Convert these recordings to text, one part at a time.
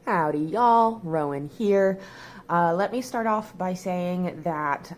Howdy y'all, Rowan here. Let me start off by saying that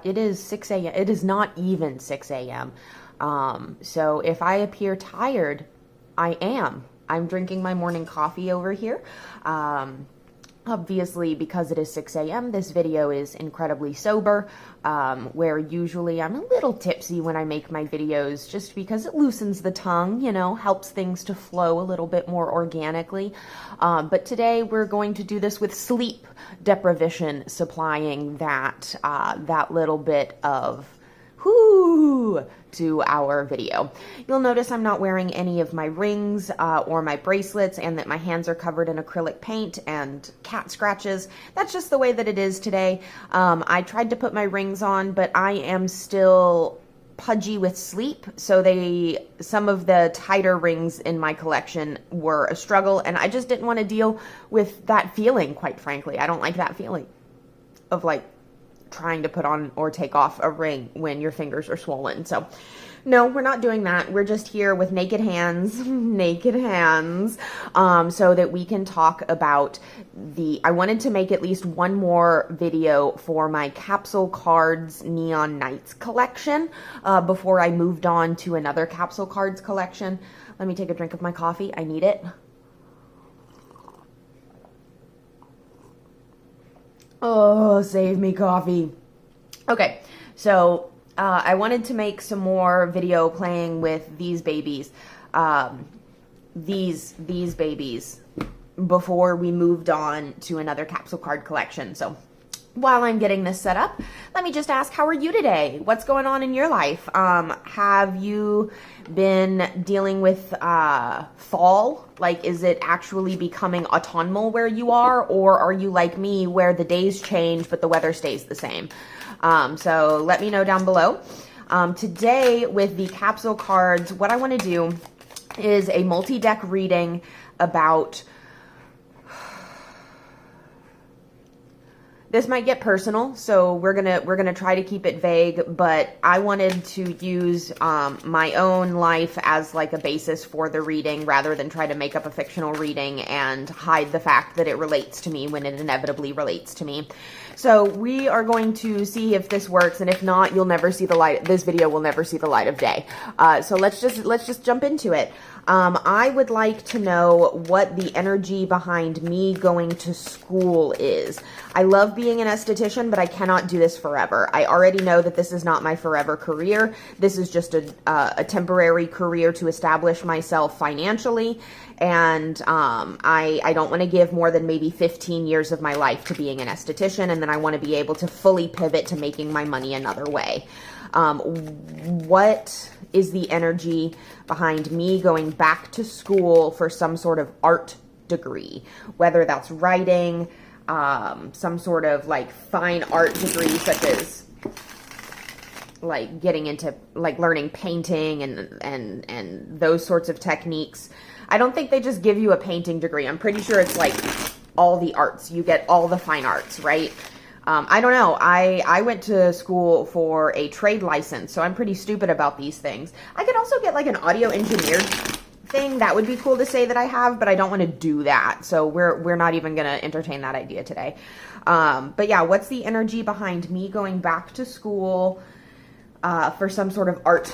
it is 6 a.m. It is not even 6 a.m. So if I appear tired, I am. I'm drinking my morning coffee over here. Obviously, because it is 6 a.m., this video is incredibly sober, where usually I'm a little tipsy when I make my videos just because it loosens the tongue, you know, helps things to flow a little bit more organically. But today we're going to do this with sleep deprivation supplying that, that little bit of whoo to our video. You'll notice I'm not wearing any of my rings or my bracelets, and that my hands are covered in acrylic paint and cat scratches. That's just the way that it is today. I tried to put my rings on, but I am still pudgy with sleep, so some of the tighter rings in my collection were a struggle, and I just didn't want to deal with that feeling, quite frankly. I don't like that feeling of like trying to put on or take off a ring when your fingers are swollen. So no, we're not doing that. We're just here with naked hands, so that we can talk about I wanted to make at least one more video for my Capsule Cards Neon Nights collection before I moved on to another Capsule Cards collection. Let me take a drink of my coffee. I need it. Oh, save me coffee. Okay, so I wanted to make some more video playing with these babies, these babies, before we moved on to another capsule card collection. So while I'm getting this set up, let me just ask, how are you today? What's going on in your life? Have you been dealing with fall? Like, is it actually becoming autumnal where you are? Or are you like me where the days change but the weather stays the same? So let me know down below. Today with the capsule cards, what I want to do is a multi-deck reading about... This might get personal, so we're gonna try to keep it vague, but I wanted to use my own life as like a basis for the reading rather than try to make up a fictional reading and hide the fact that it relates to me when it inevitably relates to me. So we are going to see if this works, and if not, you'll never see the light. This video will never see the light of day. So let's just jump into it. I would like to know what the energy behind me going to school is. I love being an esthetician, but I cannot do this forever. I already know that this is not my forever career. This is just a temporary career to establish myself financially. And I don't want to give more than maybe 15 years of my life to being an esthetician, and then I want to be able to fully pivot to making my money another way. What is the energy behind me going back to school for some sort of art degree, whether that's writing, some sort of like fine art degree, such as like getting into like learning painting and those sorts of techniques. I don't think they just give you a painting degree. I'm pretty sure it's like all the arts. You get all the fine arts, right? I don't know. I went to school for a trade license, so I'm pretty stupid about these things. I could also get like an audio engineer thing. That would be cool to say that I have, but I don't want to do that. So we're not even going to entertain that idea today. But yeah, what's the energy behind me going back to school for some sort of art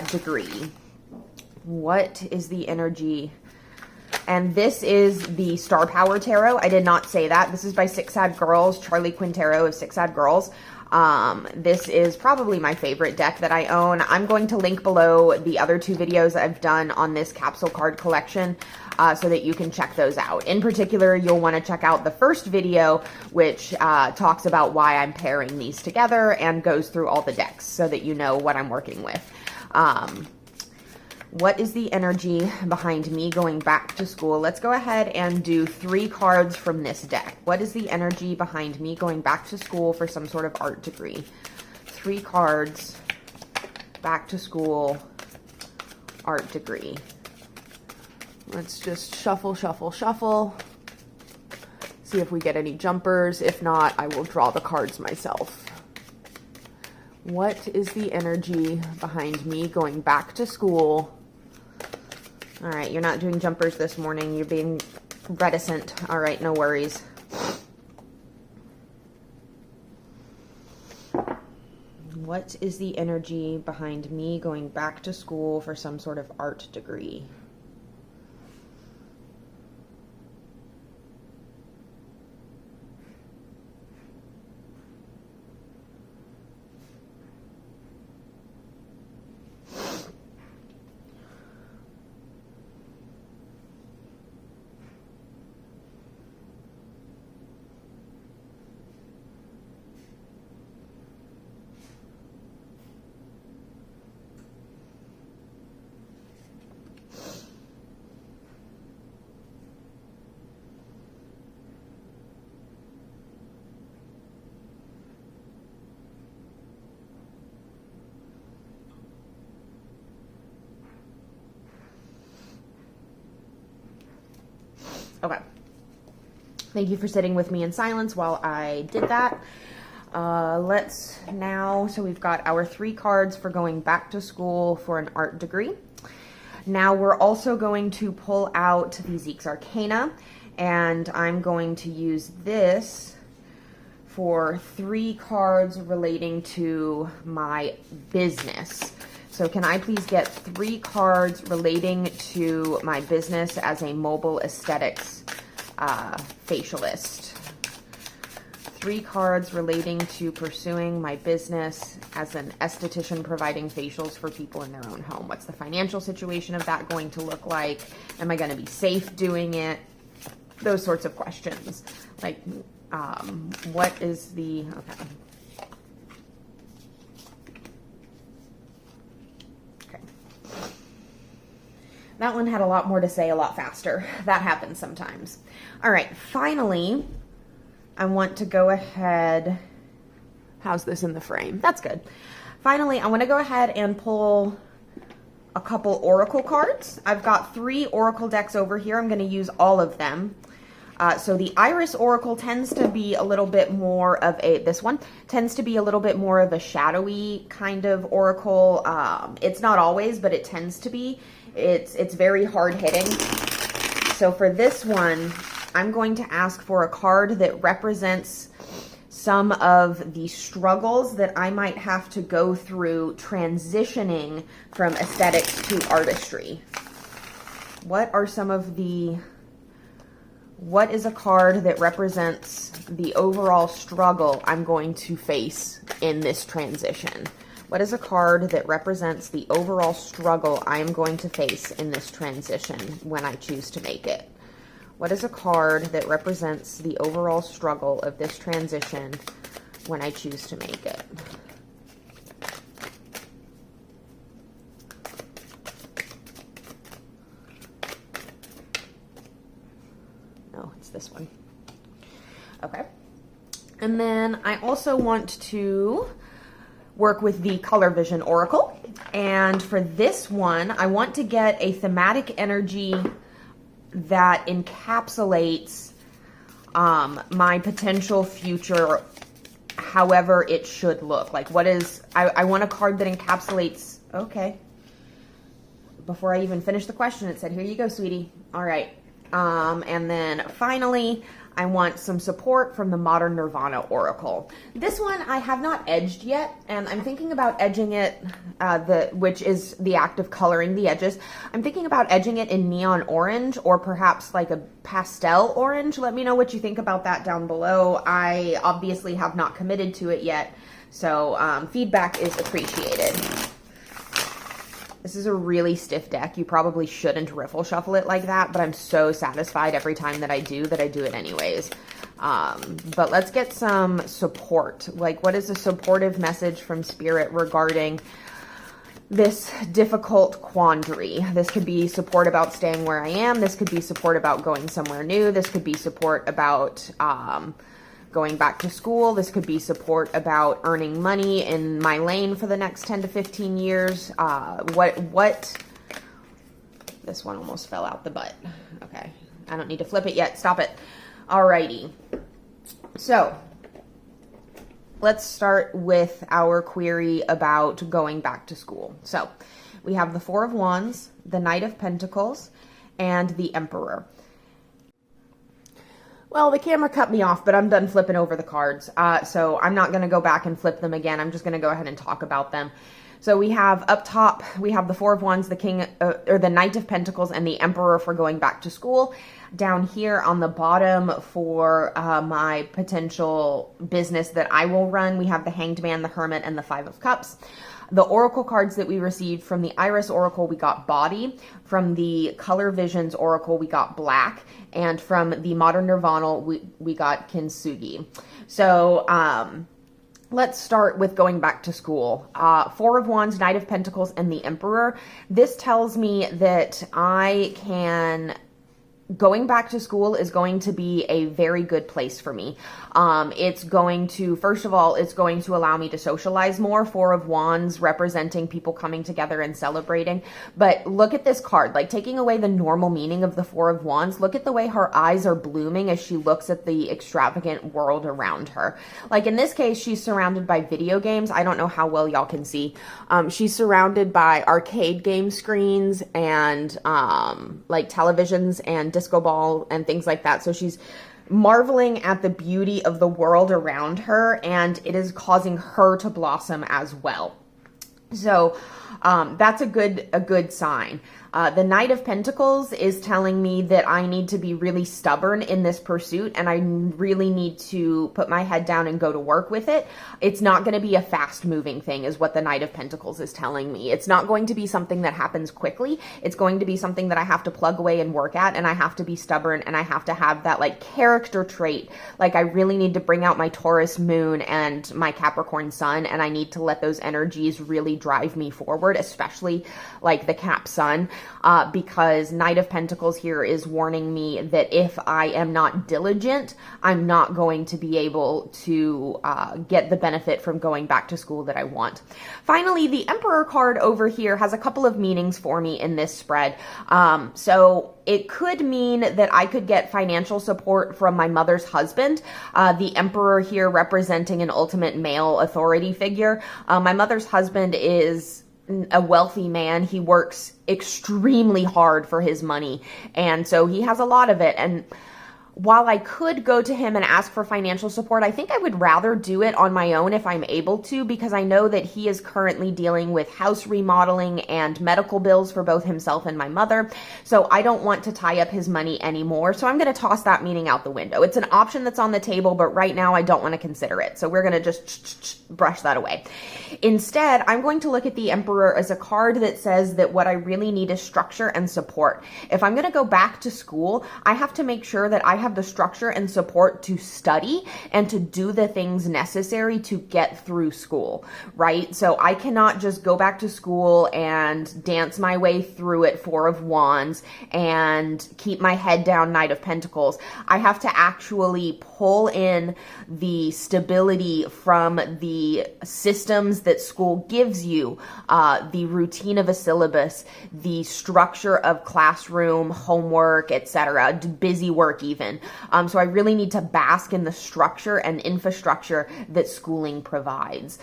degree? What is the energy? And this is the Star Power Tarot. I did not say that. This is by Six Sad Girls, Charlie Quintero of Six Sad Girls. This is probably my favorite deck that I own. I'm going to link below the other two videos I've done on this capsule card collection so that you can check those out. In particular, you'll want to check out the first video, which talks about why I'm pairing these together and goes through all the decks so that you know what I'm working with. What is the energy behind me going back to school? Let's go ahead and do 3 cards from this deck. What is the energy behind me going back to school for some sort of art degree? 3 cards, back to school, art degree. Let's just shuffle, shuffle, shuffle. See if we get any jumpers. If not, I will draw the cards myself. What is the energy behind me going back to school? All right, you're not doing jumpers this morning. You're being reticent. All right, no worries. What is the energy behind me going back to school for some sort of art degree? Okay. Thank you for sitting with me in silence while I did that. Let's now, so we've got our 3 cards for going back to school for an art degree. Now we're also going to pull out the Zeke's Arcana, and I'm going to use this for 3 cards relating to my business. So can I please get 3 cards relating to my business as a mobile aesthetics facialist? 3 cards relating to pursuing my business as an esthetician providing facials for people in their own home. What's the financial situation of that going to look like? Am I going to be safe doing it? Those sorts of questions. Like, what is the, okay. That one had a lot more to say a lot faster. That happens sometimes. All right, finally, I want to go ahead. How's this in the frame? That's good. Finally, I want to go ahead and pull a couple oracle cards. I've got 3 oracle decks over here. I'm going to use all of them. So the Iris Oracle tends to be a little bit more of a, this one tends to be a little bit more of a shadowy kind of oracle. It's not always, but it tends to be. It's very hard hitting. So for this one, I'm going to ask for a card that represents some of the struggles that I might have to go through transitioning from aesthetics to artistry. What are some of the, what is a card that represents the overall struggle I'm going to face in this transition? What is a card that represents the overall struggle I am going to face in this transition when I choose to make it? What is a card that represents the overall struggle of this transition when I choose to make it? No, it's this one. Okay. And then I also want to work with the Color Vision Oracle. And for this one, I want to get a thematic energy that encapsulates my potential future, however it should look. Like, what is, I want a card that encapsulates, okay. Before I even finished the question, it said, here you go, sweetie. All right. And then finally, I want some support from the Modern Nirvana Oracle. This one I have not edged yet, and I'm thinking about edging it, which is the act of coloring the edges. I'm thinking about edging it in neon orange or perhaps like a pastel orange. Let me know what you think about that down below. I obviously have not committed to it yet, so feedback is appreciated. This is a really stiff deck. You probably shouldn't riffle shuffle it like that, but I'm so satisfied every time that I do it anyways. But let's get some support. Like, what is a supportive message from Spirit regarding this difficult quandary? This could be support about staying where I am. This could be support about going somewhere new. This could be support about going back to school. This could be support about earning money in my lane for the next 10 to 15 years. This one almost fell out the butt. Okay, I don't need to flip it yet. Stop it. Alrighty. So let's start with our query about going back to school. So we have the Four of Wands, the Knight of Pentacles, and the Emperor. Well, the camera cut me off, but I'm done flipping over the cards. So I'm not going to go back and flip them again. I'm just going to go ahead and talk about them. So we have up top, we have the Four of Wands, the King, or the Knight of Pentacles, and the Emperor for going back to school. Down here on the bottom for my potential business that I will run, we have the Hanged Man, the Hermit, and the Five of Cups. The Oracle cards that we received from the Iris Oracle, we got Body. From the Color Visions Oracle, we got Black. And from the Modern Nirvana, we got Kintsugi. So, let's start with going back to school. Four of Wands, Knight of Pentacles, and the Emperor. This tells me that going back to school is going to be a very good place for me. It's going to, first of all, it's going to allow me to socialize more. Four of Wands representing people coming together and celebrating. But look at this card, like taking away the normal meaning of the Four of Wands. Look at the way her eyes are blooming as she looks at the extravagant world around her. Like in this case, she's surrounded by video games. I don't know how well y'all can see. She's surrounded by arcade game screens and like televisions and disco ball and things like that. So she's marveling at the beauty of the world around her, and it is causing her to blossom as well. So that's a good sign. The Knight of Pentacles is telling me that I need to be really stubborn in this pursuit, and I really need to put my head down and go to work with it. It's not going to be a fast moving thing is what the Knight of Pentacles is telling me. It's not going to be something that happens quickly. It's going to be something that I have to plug away and work at, and I have to be stubborn, and I have to have that like character trait. Like I really need to bring out my Taurus moon and my Capricorn sun, and I need to let those energies really drive me forward, especially like the Cap sun. Because Knight of Pentacles here is warning me that if I am not diligent, I'm not going to be able to get the benefit from going back to school that I want. Finally, the Emperor card over here has a couple of meanings for me in this spread. So it could mean that I could get financial support from my mother's husband. The Emperor here representing an ultimate male authority figure. My mother's husband is a wealthy man. He works extremely hard for his money, and so he has a lot of it. And while I could go to him and ask for financial support, I think I would rather do it on my own if I'm able to, because I know that he is currently dealing with house remodeling and medical bills for both himself and my mother. So I don't want to tie up his money anymore. So I'm going to toss that meaning out the window. It's an option that's on the table, but right now I don't want to consider it. So we're going to just brush that away. Instead, I'm going to look at the Emperor as a card that says that what I really need is structure and support. If I'm going to go back to school, I have to make sure that I have the structure and support to study and to do the things necessary to get through school, right? So I cannot just go back to school and dance my way through it, Four of Wands, and keep my head down, Knight of Pentacles. I have to actually pull in the stability from the systems that school gives you, the routine of a syllabus, the structure of classroom, homework, etc., busy work even. So I really need to bask in the structure and infrastructure that schooling provides.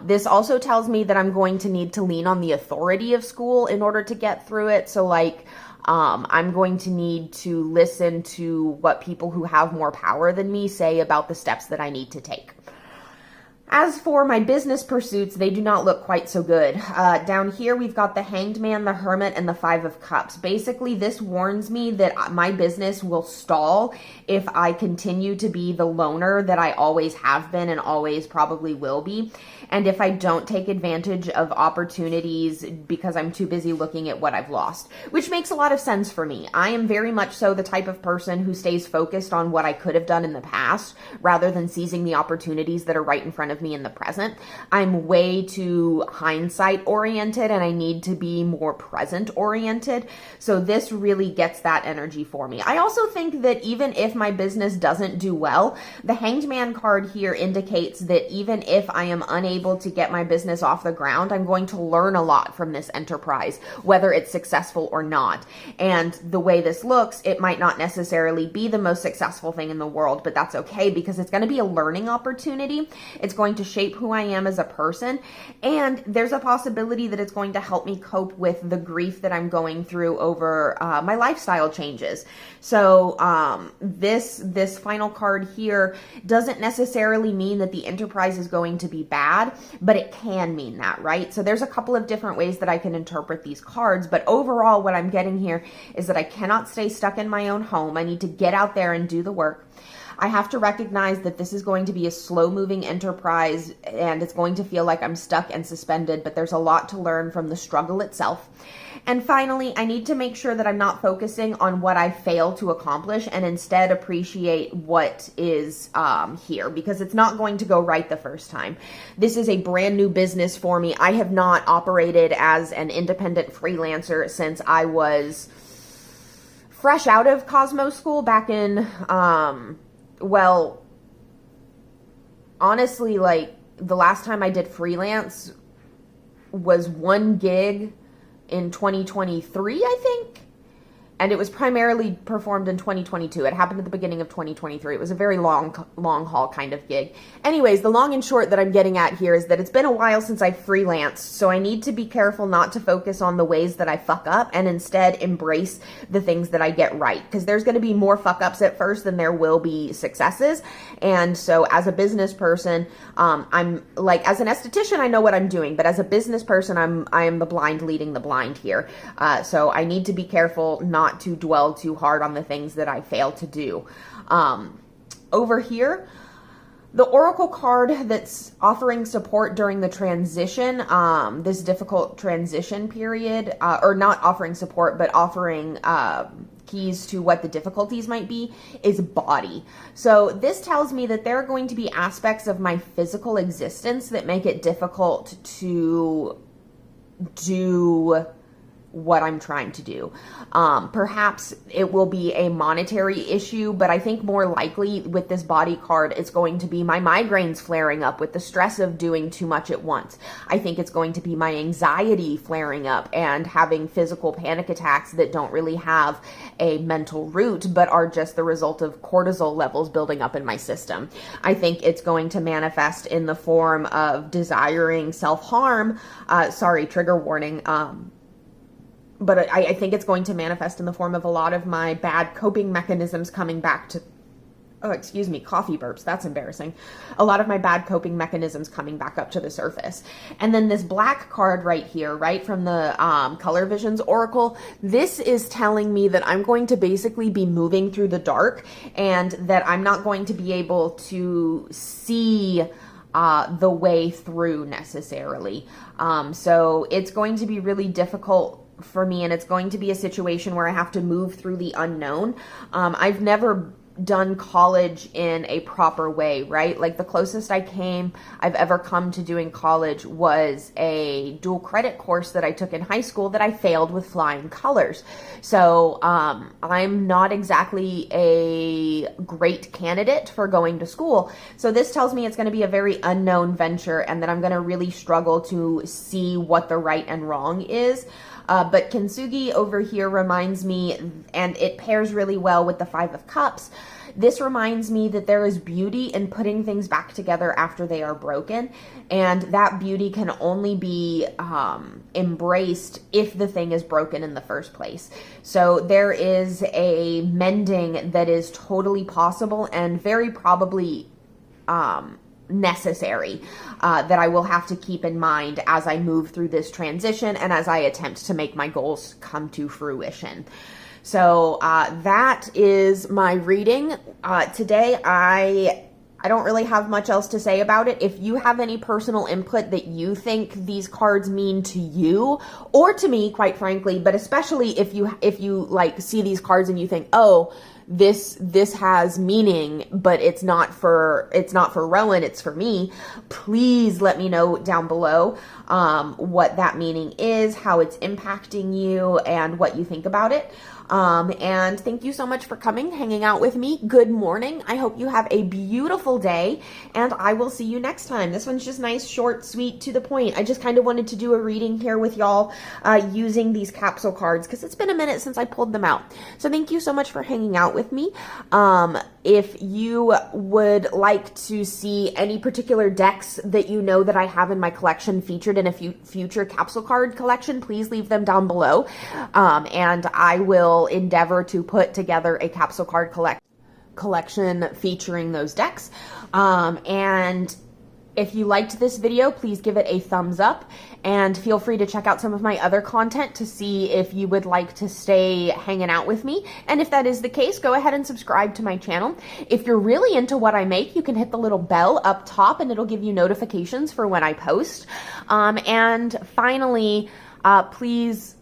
This also tells me that I'm going to need to lean on the authority of school in order to get through it. So like, I'm going to need to listen to what people who have more power than me say about the steps that I need to take. As for my business pursuits, they do not look quite so good. Down here, we've got the Hanged Man, the Hermit, and the Five of Cups. Basically, this warns me that my business will stall if I continue to be the loner that I always have been and always probably will be. And if I don't take advantage of opportunities because I'm too busy looking at what I've lost, which makes a lot of sense for me. I am very much so the type of person who stays focused on what I could have done in the past rather than seizing the opportunities that are right in front of me in the present. I'm way too hindsight oriented, and I need to be more present oriented. So this really gets that energy for me. I also think that even if my business doesn't do well, the Hanged Man card here indicates that even if I am unable to get my business off the ground, I'm going to learn a lot from this enterprise, whether it's successful or not. And the way this looks, it might not necessarily be the most successful thing in the world, but that's okay because it's going to be a learning opportunity. It's going going to shape who I am as a person. And there's a possibility that it's going to help me cope with the grief that I'm going through over my lifestyle changes. So this final card here doesn't necessarily mean that the enterprise is going to be bad, but it can mean that, right? So there's a couple of different ways that I can interpret these cards, but overall what I'm getting here is that I cannot stay stuck in my own home. I need to get out there and do the work. I have to recognize that this is going to be a slow-moving enterprise, and it's going to feel like I'm stuck and suspended, but there's a lot to learn from the struggle itself. And finally, I need to make sure that I'm not focusing on what I fail to accomplish and instead appreciate what is here, because it's not going to go right the first time. This is a brand new business for me. I have not operated as an independent freelancer since I was fresh out of Cosmo School back in, well, honestly, like the last time I did freelance was 1 gig in 2023, I think. And it was primarily performed in 2022. It happened at the beginning of 2023. It was a very long haul kind of gig. Anyways, the long and short that I'm getting at here is that it's been a while since I freelanced, so I need to be careful not to focus on the ways that I fuck up and instead embrace the things that I get right. Because there's going to be more fuck ups at first than there will be successes. And so as a business person, I'm like, as an esthetician, I know what I'm doing, but as a business person, I am the blind leading the blind here. So I need to be careful not to dwell too hard on the things that I fail to do. Over here, the Oracle card that's offering support during the transition, this difficult transition period, or not offering support, but offering keys to what the difficulties might be, is body. So this tells me that there are going to be aspects of my physical existence that make it difficult to do what I'm trying to do. Perhaps it will be a monetary issue, but I think more likely with this body card, it's going to be my migraines flaring up with the stress of doing too much at once. I think it's going to be my anxiety flaring up and having physical panic attacks that don't really have a mental root, but are just the result of cortisol levels building up in my system. I think it's going to manifest in the form of self-harm. Sorry, trigger warning. But I think it's going to manifest in the form of a lot of my bad coping mechanisms coming back to, coffee burps, that's embarrassing. A lot of my bad coping mechanisms coming back up to the surface. And then this black card right here, right from the Color Visions Oracle, this is telling me that I'm going to basically be moving through the dark and that I'm not going to be able to see the way through necessarily. So it's going to be really difficult for me, and it's going to be a situation where I have to move through the unknown. I've never done college in a proper way, right? Like the closest I've ever come to doing college was a dual credit course that I took in high school that I failed with flying colors. So I'm not exactly a great candidate for going to school. So this tells me it's going to be a very unknown venture and that I'm going to really struggle to see what the right and wrong is. But Kintsugi over here reminds me, and it pairs really well with the Five of Cups, this reminds me that there is beauty in putting things back together after they are broken, and that beauty can only be embraced if the thing is broken in the first place. So there is a mending that is totally possible and very probably necessary that I will have to keep in mind as I move through this transition and as I attempt to make my goals come to fruition. So that is my reading. Today I don't really have much else to say about it. If you have any personal input that you think these cards mean to you or to me, quite frankly, but especially if you like see these cards and you think, oh, this has meaning, but it's not for Rowan, it's for me, please let me know down below what that meaning is, how it's impacting you, and what you think about it. And thank you so much for coming, hanging out with me. Good morning. I hope you have a beautiful day, and I will see you next time. This one's just nice, short, sweet, to the point. I just kind of wanted to do a reading here with y'all using these capsule cards because it's been a minute since I pulled them out. So thank you so much for hanging out out with me. If you would like to see any particular decks that you know that I have in my collection featured in a future capsule card collection, please leave them down below. And I will endeavor to put together a capsule card collection featuring those decks. And if you liked this video, please give it a thumbs up, and feel free to check out some of my other content to see if you would like to stay hanging out with me. And if that is the case, go ahead and subscribe to my channel. If you're really into what I make, you can hit the little bell up top and it'll give you notifications for when I post. And finally, please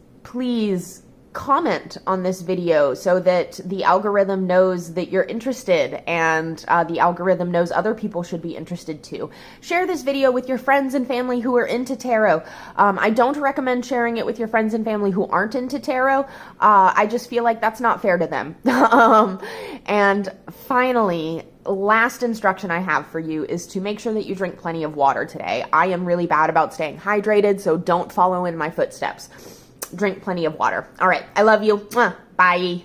comment on this video so that the algorithm knows that you're interested, and the algorithm knows other people should be interested too. Share this video with your friends and family who are into tarot. I don't recommend sharing it with your friends and family who aren't into tarot. I just feel like that's not fair to them. And finally, last instruction I have for you is to make sure that you drink plenty of water today. I am really bad about staying hydrated, so don't follow in my footsteps. Drink plenty of water. All right. I love you. Bye.